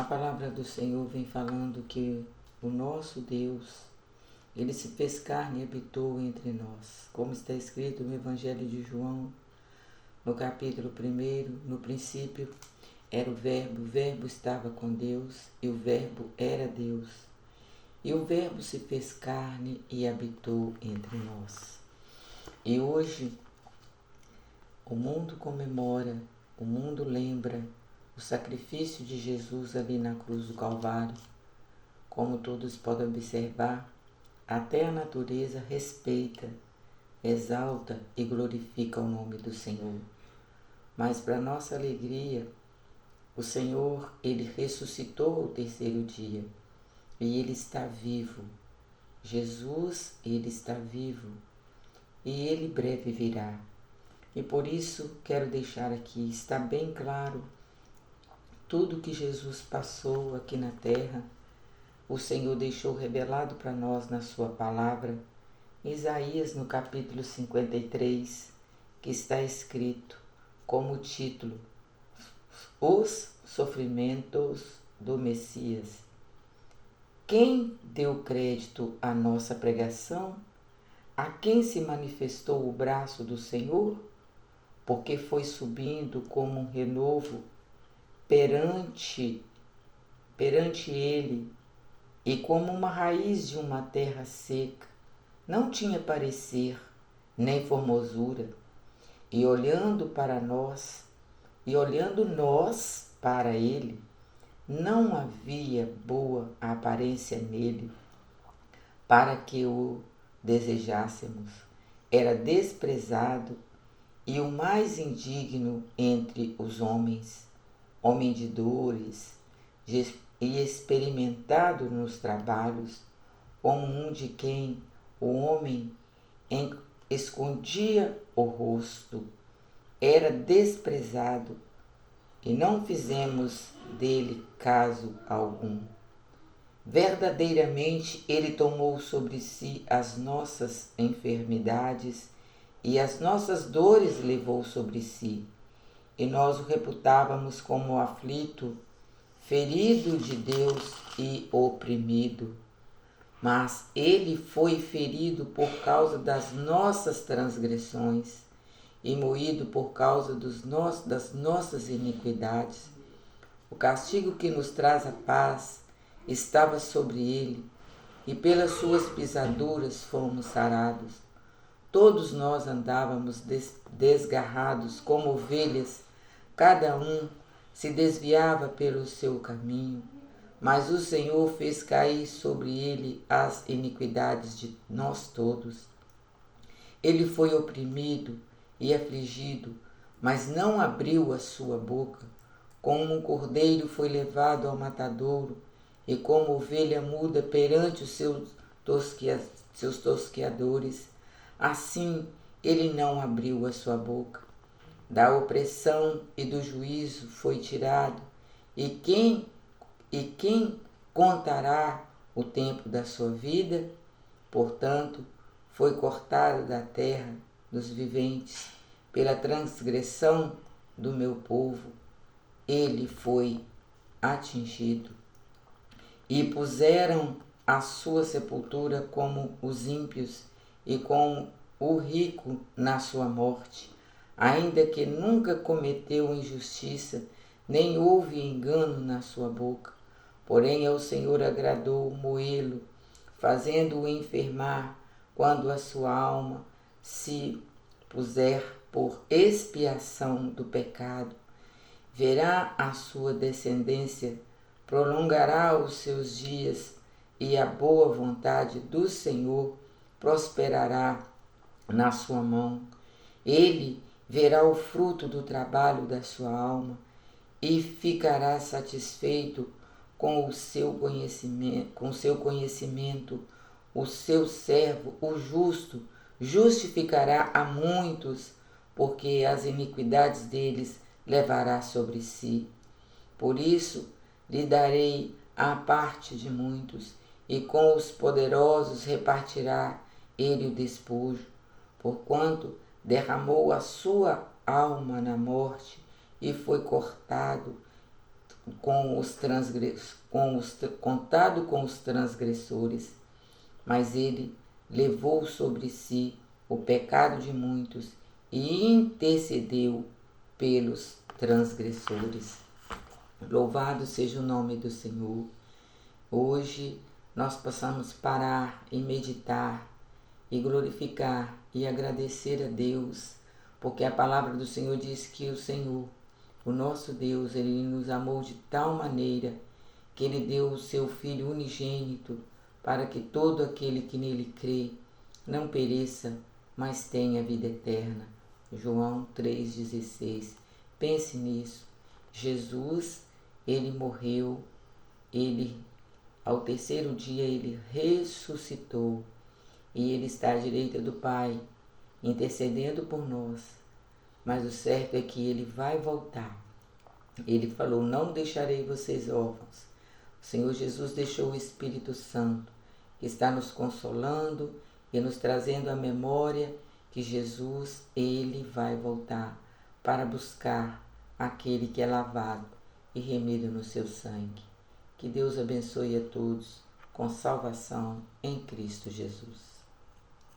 A palavra do Senhor vem falando que o nosso Deus, Ele se fez carne e habitou entre nós. Como está escrito no Evangelho de João, no capítulo 1, no princípio era o Verbo estava com Deus e o Verbo era Deus. E o Verbo se fez carne e habitou entre nós. E hoje o mundo comemora, o mundo lembra o sacrifício de Jesus ali na cruz do Calvário. Como todos podem observar, até a natureza respeita, exalta e glorifica o nome do Senhor. Mas para nossa alegria, o Senhor, Ele ressuscitou ao terceiro dia e Ele está vivo. Jesus, Ele está vivo e Ele breve virá. E por isso quero deixar aqui, está bem claro, tudo que Jesus passou aqui na terra, o Senhor deixou revelado para nós na sua palavra, Isaías no capítulo 53, que está escrito como título, Os Sofrimentos do Messias. Quem deu crédito à nossa pregação? A quem se manifestou o braço do Senhor? Porque foi subindo como um renovo perante ele, e como uma raiz de uma terra seca, não tinha parecer, nem formosura, e olhando nós para ele, não havia boa aparência nele, para que o desejássemos. Era desprezado e o mais indigno entre os homens, homem de dores e experimentado nos trabalhos, como um de quem o homem escondia o rosto. Era desprezado e não fizemos dele caso algum. Verdadeiramente ele tomou sobre si as nossas enfermidades e as nossas dores levou sobre si. E nós o reputávamos como aflito, ferido de Deus e oprimido. Mas ele foi ferido por causa das nossas transgressões e moído por causa das nossas iniquidades. O castigo que nos traz a paz estava sobre ele, e pelas suas pisaduras fomos sarados. Todos nós andávamos desgarrados como ovelhas, cada um se desviava pelo seu caminho, mas o Senhor fez cair sobre ele as iniquidades de nós todos. Ele foi oprimido e afligido, mas não abriu a sua boca. Como um cordeiro foi levado ao matadouro, e como ovelha muda perante os seus tosqueadores, assim ele não abriu a sua boca. Da opressão e do juízo foi tirado, e quem contará o tempo da sua vida? Portanto, foi cortado da terra dos viventes pela transgressão do meu povo. Ele foi atingido. E puseram a sua sepultura como os ímpios e com o rico na sua morte, ainda que nunca cometeu injustiça, nem houve engano na sua boca. Porém ao Senhor agradou moê-lo, fazendo-o enfermar, quando a sua alma se puser por expiação do pecado. Verá a sua descendência, prolongará os seus dias, e a boa vontade do Senhor prosperará na sua mão. Ele verá o fruto do trabalho da sua alma e ficará satisfeito com o seu conhecimento. O seu servo, o justo, justificará a muitos, porque as iniquidades deles levará sobre si. Por isso lhe darei a parte de muitos, e com os poderosos repartirá ele o despojo, porquanto derramou a sua alma na morte e foi cortado contado com os transgressores, mas ele levou sobre si o pecado de muitos e intercedeu pelos transgressores. Louvado seja o nome do Senhor. Hoje nós possamos parar e meditar e glorificar e agradecer a Deus, porque a palavra do Senhor diz que o Senhor, o nosso Deus, Ele nos amou de tal maneira que Ele deu o seu Filho unigênito para que todo aquele que nele crê não pereça, mas tenha vida eterna. João 3,16. Pense nisso. Jesus, Ele morreu, ao terceiro dia Ele ressuscitou e Ele está à direita do Pai, intercedendo por nós. Mas o certo é que Ele vai voltar. Ele falou, não deixarei vocês órfãos. O Senhor Jesus deixou o Espírito Santo, que está nos consolando e nos trazendo à memória que Jesus, Ele vai voltar para buscar aquele que é lavado e remido no seu sangue. Que Deus abençoe a todos com salvação em Cristo Jesus.